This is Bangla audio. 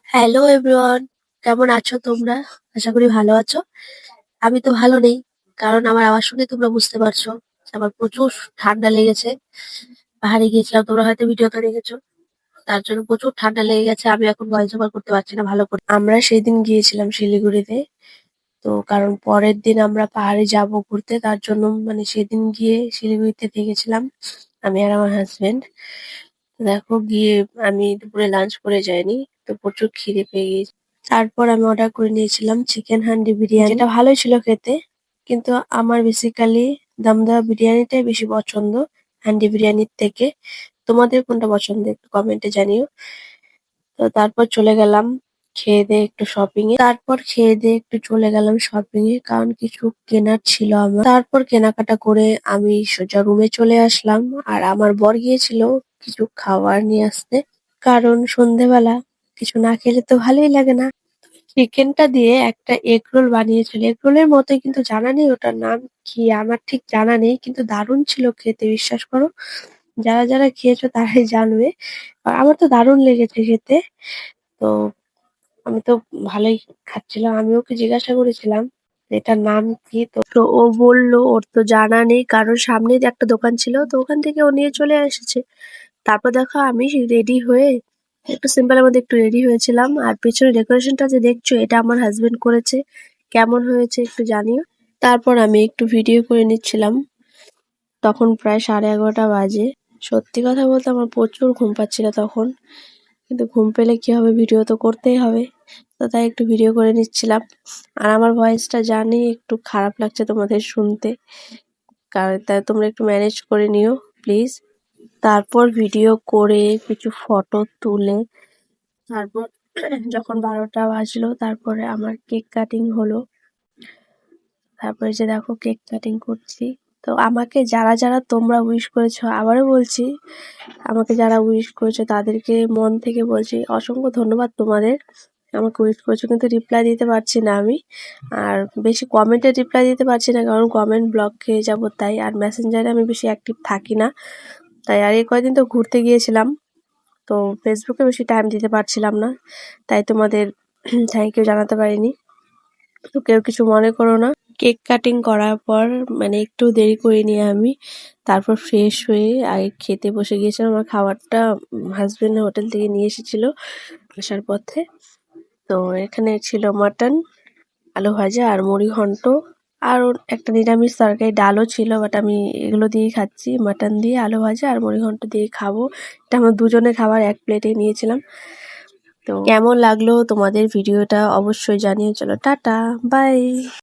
হ্যালো এভরিওয়ান, কেমন আছো তোমরা? আশা করি ভালো আছো। আমি তো ভালো নেই, কারণ আমার আওয়াজ শুনে তোমরা বুঝতে পারছো যে আমার প্রচুর ঠান্ডা লেগেছে। পাহাড়ে গিয়েছিলাম, তোমরা হয়তো ভিডিওতে দেখেছো। তার জন্য প্রচুর ঠান্ডা লেগে গেছে, আমি এখন ভয়েস ওভার করতে পারছি না ভালো করে। আমরা সেই দিন গিয়েছিলাম শিলিগুড়িতে, তো কারণ পরের দিন আমরা পাহাড়ে যাব ঘুরতে, তার জন্য মানে সেদিন গিয়ে শিলিগুড়িতে থেকেছিলাম আমি আর আমার হাজবেন্ড। দেখো গিয়ে আমি দুপুরে লাঞ্চ করে যাইনি, তো প্রচুর খিদে পেয়ে গিয়েছে। তারপর আমি অর্ডার করে নিয়েছিলাম চিকেন হান্ডি বিরিয়ানি, যেটা ভালোই ছিল খেতে। কিন্তু আমার বেসিক্যালি দম দেওয়া বিরিয়ানিটাই বেশি পছন্দ হান্ডি বিরিয়ানির থেকে। তোমাদের কোনটা পছন্দ একটু কমেন্টে জানিও। তো তারপর চলে গেলাম খেয়ে দিয়ে একটু শপিং এ। তারপর খেয়ে দিয়ে একটু চলে গেলাম শপিং এ, কারণ কিছু কেনার ছিল আমার। তারপর কেনাকাটা করে আমি সোজা রুমে চলে আসলাম। আর আমার বর গিয়েছিল কিছু খাবার নিয়ে আসতে, কারণ সন্ধেবেলা কিছু না খেলে তো ভালোই লাগে না। চিকেনটা দিয়ে একটা এগ রোল বানিয়েছিল, এগ রোলের মতোই, কিন্তু জানা নেই ওটার নাম কি, আমার ঠিক জানা নেই, কিন্তু দারুণ ছিল খেতে, বিশ্বাস করো। যারা যারা খেয়েছো তারাই জানবে। আর আমার তো দারুণ লেগেছে খেতে। তো আমি তো ভালোই খাচ্ছিলাম, আমি ওকে জিজ্ঞাসা করেছিলাম যে এটার নাম কি। তো ও বললো ওর তো জানা নেই, কারণ সামনে যে একটা দোকান ছিল, তো ওখান থেকে ও নিয়ে চলে এসেছে। তারপর দেখো আমি রেডি হয়ে একটু সিম্পলের মধ্যে একটু রেডি হয়েছিলাম, আর পেছনে ডেকোরেশনটা যে দেখছো এটা আমার হাজবেন্ড করেছে। কেমন হয়েছে একটু জানিও। তারপর আমি একটু ভিডিও করে নিচ্ছিলাম, তখন প্রায় 11:30 বাজে। সত্যি কথা বলতে আমার প্রচুর ঘুম পাচ্ছিল তখন, কিন্তু ঘুম পেলে কি হবে, ভিডিও তো করতেই হবে। তো তাই একটু ভিডিও করে নিচ্ছিলাম। আর আমার ভয়েসটা জানি একটু খারাপ লাগছে তোমাদের শুনতে, কারণ তাই তোমরা একটু ম্যানেজ করে নিও প্লিজ। তারপর ভিডিও করে কিছু ফটো তুলে তারপর যখন 12টা বাজলো, তারপরে আমার কেক কাটিং হলো। তারপরে যে দেখো কেক কাটিং করছি। তো আমাকে যারা যারা তোমরা উইশ করেছো, আবারও বলছি, আমাকে যারা উইশ করেছো তাদেরকে মন থেকে বলছি অসংখ্য ধন্যবাদ তোমাদের। আমাকে উইশ করেছো কিন্তু রিপ্লাই দিতে পারছি না আমি। আর বেশি কমেন্টে রিপ্লাই দিতে পারছি না, কারণ কমেন্ট ব্লক খেয়ে যাবো তাই। আর মেসেঞ্জারে আমি বেশি অ্যাক্টিভ থাকি না তাই। আর এই কয়দিন তো ঘুরতে গিয়েছিলাম, তো ফেসবুকে বেশি টাইম দিতে পারছিলাম না, তাই তোমাদের থ্যাংক ইউ জানাতে পারিনি। তো কেউ কিছু মনে করো না। কেক কাটিং করার পর মানে একটু দেরি করিনি আমি। তারপর ফ্রেশ হয়ে আগে খেতে বসে গিয়েছিলাম। আমার খাবারটা হাজবেন্ড হোটেল থেকে নিয়ে এসেছিল আসার পথে। তো এখানে ছিল মাটন, আলু ভাজা আর মুড়ি ঘন্ট। আর একটা নিরামিষ তরকারি ডালও ছিল, বাট আমি এগুলো দিয়েই খাচ্ছি, মাটন দিয়ে আলু ভাজা আর মুড়ি ঘন্ট দিয়ে খাবো। এটা আমার দুজনের খাবার এক প্লেটে নিয়েছিলাম। তো কেমন লাগলো তোমাদের ভিডিওটা অবশ্যই জানিয়ে। চলো টাটা, বাই।